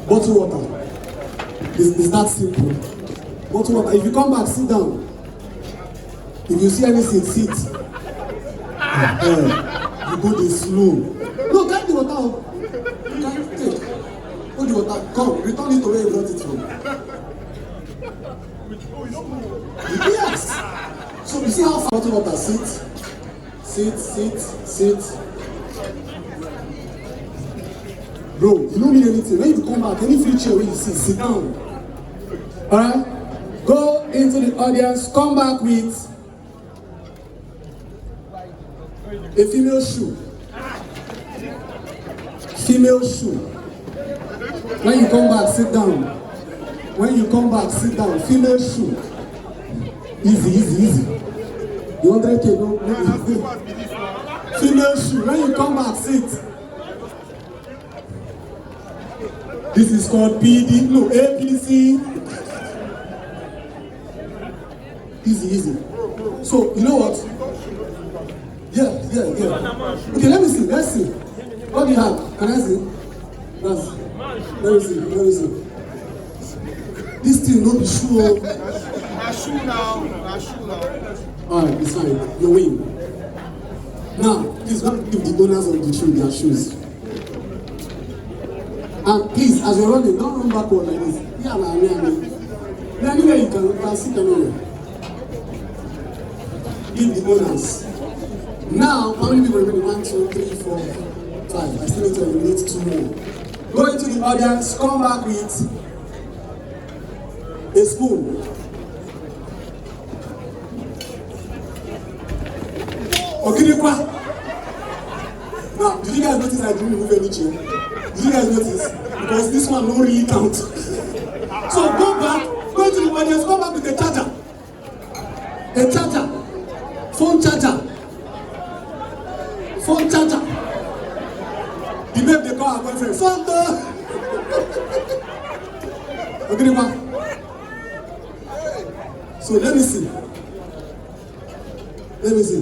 Bottle water. It's that simple. Bottle water. If you come back, sit down. If you see any seat, sit. You go this slow. No, carry the water. You can take. Hold the water. Come, return it to where you got it from. Yes. So you see how far bottle water sit. Bro, you don't need anything. When you come back, any free chair when you sit down. Alright? Go into the audience, come back with a female shoe. Female shoe. When you come back, sit down. When you come back, sit down. Female shoe. Easy. You want to take no? Female shoe. When you come back, sit. This is called PD, no, APC. Easy. So, you know what? Yeah. Okay, let's see. What do you have? Can I see? Let me see. This thing no be shoe. Na shoe now. Alright, it's fine. You win. Now, please don't give the owners of the shoe their shoes. And please, as you're running, don't run backward like this. Anywhere you can sit anywhere. Give the owners. Now, how many people remaining? 1, 2, 3, 4, 5. I still need to eliminate 2 more. Go into the audience, come back with a spoon. Okay, now, did you guys notice I didn't remove any chair? Did you guys notice? Because this one don't really count. So go back, go to the audience, come back with a charger. Phone charger. The babe they call our boyfriend. Santa! Okay, so let me see. Let me see.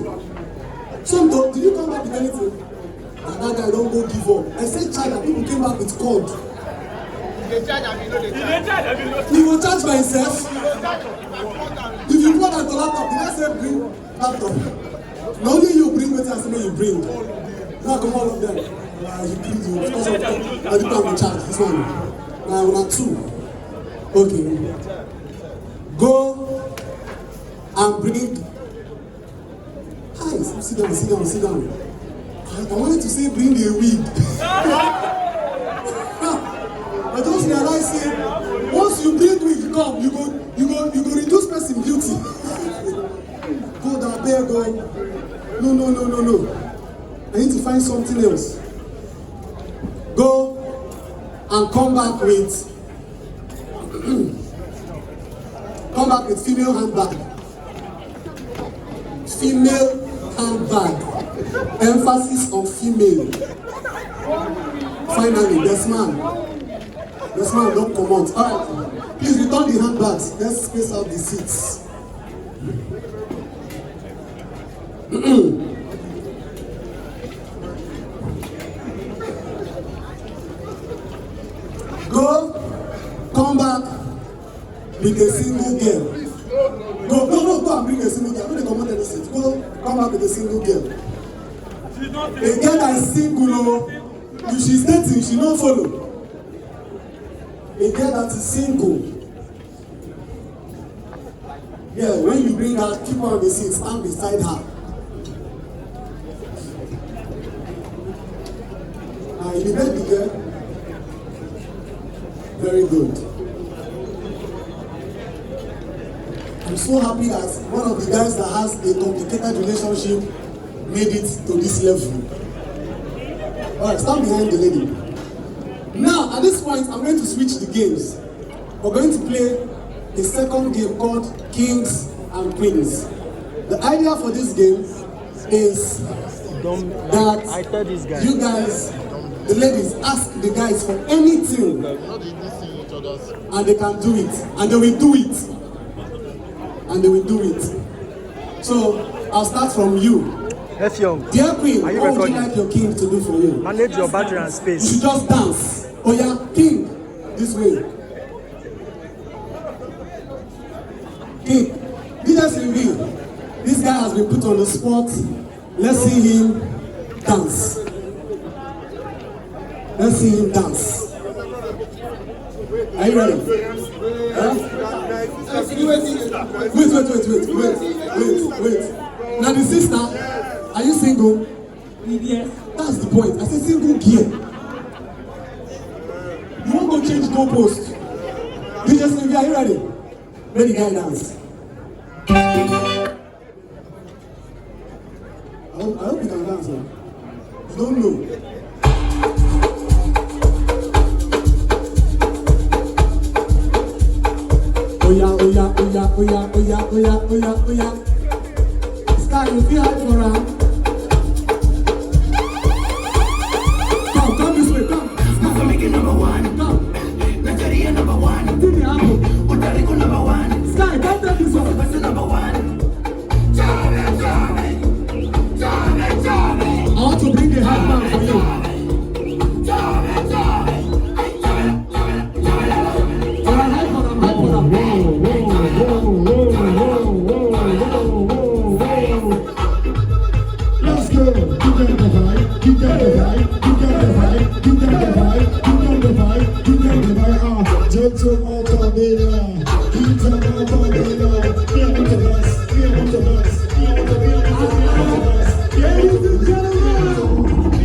Some did you come back with anything? And that guy don't go give up. I said charge and people came back with code. They charge and you know they charge. He will charge by himself. If you plug at the laptop, did I say bring laptop? Not only you bring what I say you bring. Now come all of them. You bring you because of that. I didn't have to charge this one. Now we are 2. Okay. Go and bring. Hi, sit down, sit down, sit down. I wanted to say bring a wig. I just realized say once you bring wig come, you go reduce person beauty. Go that there, go. No. I need to find something else. Go and come back with female handbag. Female handbag. Emphasis on female. Finally, this man don't come out. Alright, please return the handbags. Let's space out the seats. Go, come back with a single girl. Go and bring a single girl. I don't come out any seat. Go, come back with a single girl. A girl that is single, if she's dating, she don't follow. A girl that is single. Yeah, when you bring her, keep her on the seat, stand beside her. You bet the girl. Very good. I'm so happy that one of the guys that has a complicated relationship made it to this level. Alright, stand behind the lady. Now, at this point, I'm going to switch the games. We're going to play a second game called Kings and Queens. The idea for this game is that you guys, the ladies, ask the guys for anything and they can do it. And they will do it. And they will do it. So, I'll start from you. F Young. Dear Queen, what would you like your king to do for you? Manage your battery and space. You should just dance. Oh yeah, king, this way. King, this guy has been put on the spot. Let's see him dance. Let's see him dance. Are you ready? Huh? Wait. Now the sister, are you single? Yes. That's the point. I said single gear. You won't go change goalpost. DJ Sylvia, are you ready? Ready, guy dance. I hope you can dance. Huh? You don't know. Oh yeah. Sky, you feel hard for her. Come this way, come. Sky, make it number 1. Come. Nigerian number 1. Give me apple. Puerto Rico number 1. Sky, come take this one. What's the number 1? Jolly. I want to bring the hard man for you. Let's go. You get the vibe. Gentle Altamira. Ladies and gentlemen.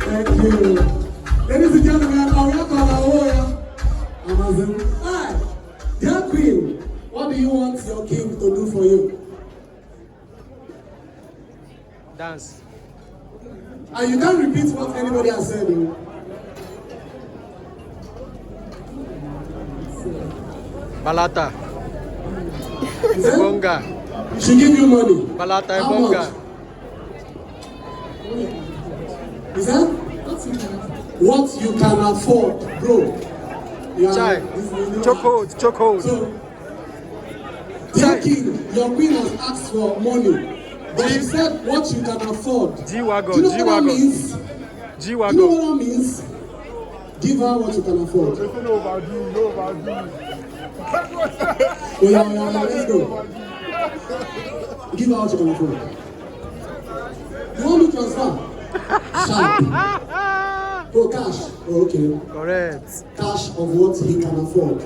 Thank you. Ladies and gentlemen, hi, dear Queen, what do you want your king to do for you? Dance. And you can't repeat what anybody has said. Balata. Bonga. She give you money. Balata and How bonga. much? Is that? what you can afford, bro. Chai. Chokehold. So, dear king, your queen has asked for money, but she said what you can afford. G-Wagon, Do you know what that means? Do you know G-Wagon. what that means? Give her what you can afford. No overdo. Oh, yeah, let's go. Give her what you can afford. You want me to transfer? Sharp. Oh, cash. Oh, okay. Correct. Cash of what he can afford.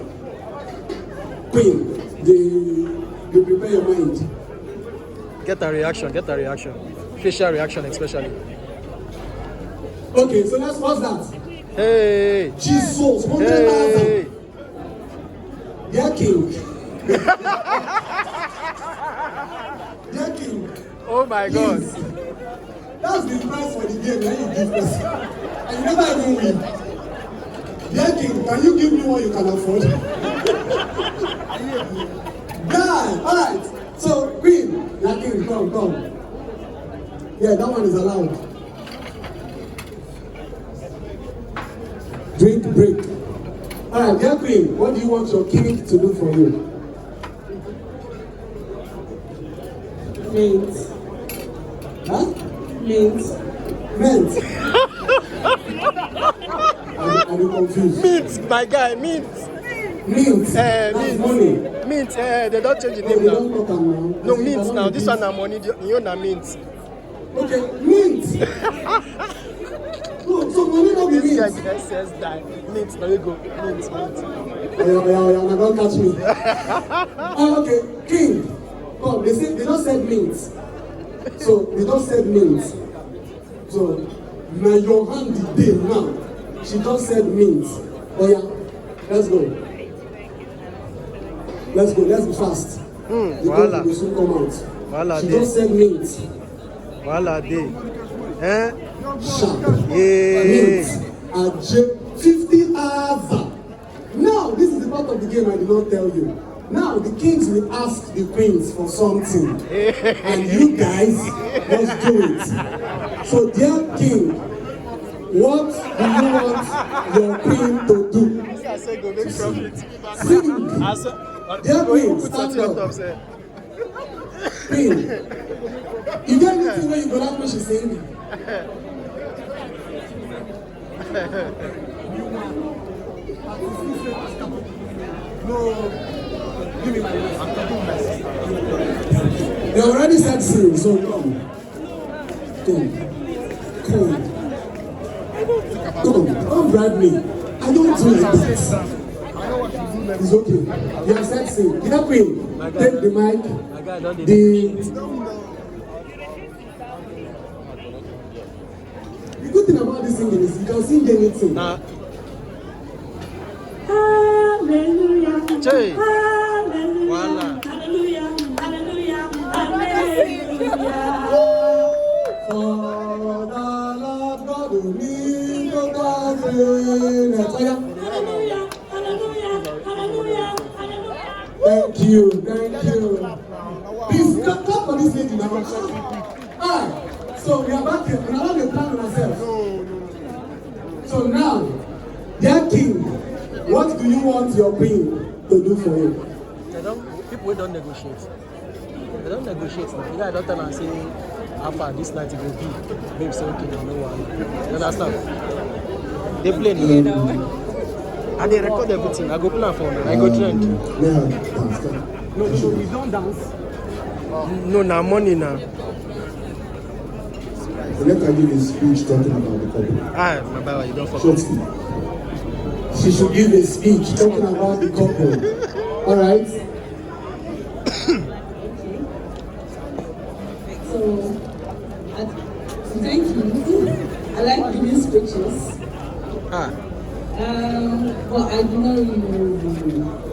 Queen, they prepare your mind. Get a reaction. Facial reaction especially. Okay, so what's that? Hey. Jesus, 100,000. Hey. Dear king. Dear king. Oh my God. Please. That's the price for the game when you give person. And you never even win. Dear king, can you give me what you can afford? Guy, alright. So, queen, dear king, come. Yeah, that one is allowed. Drink break. Alright, dear queen, what do you want your king to do for you? Mint. Huh? Mint. Mint. I'm confused. Mint, my guy, mint. Mint. That's Mint. money. Mint, they don't change the Oh, name they now. don't talk am now. No, mint now. This one na money. You own na mint. Okay, mint. No, so money no be This guy mint. says that mint. Now you go mint. Yeah, don't catch me. Oh, okay, king. Oh, they don't said mint. So they don't said mint. So now your hand the day now. She just said mint. Oh yeah, let's go. Let's be fast. The Voila. will soon come out. Voila, She dey. just said mint. Voila, day. Sharp. Yeah. Mint. 50 hours. Now, this is the part of the game I did not tell you. Now, the kings will ask the queens for something. And you guys must do it. So, dear king, what do you want your queen to do? I said go make profit. Sing. Dear queen, Put stand something on up. top, sir. Queen, you get anything where you go like when she sing? They already said sing, so come. Don't bribe me. I don't do like that. It's okay. You have said sing. Dear queen, take the mic. My guy don't The good thing about this singing is you can sing anything. Nah. Hallelujah. Jay. Hallelujah. Voila. Hallelujah. Hallelujah. Hallelujah. For the Lord God will need to gathering. Hallelujah. Hallelujah. Hallelujah. Hallelujah. Thank you. Please clap for this lady now. Alright, so we are back here. We are not going to plan on ourselves. So now, dear king, what do you want your queen to do for you? People don't negotiate. They don't negotiate now. You guys don't tell and say, after this night it will be. Babe say, okay, no one. You understand? They play now. And they record everything. I go plan for me. I go trend. Yeah, No, we don't dance. No, now money now. let her give a speech talking about the couple. Ah, my boy, you don't fuck up. Shortly. She should give a speech talking about the couple. Alright? So, thank you. I like giving speeches. Ah. But I do not really know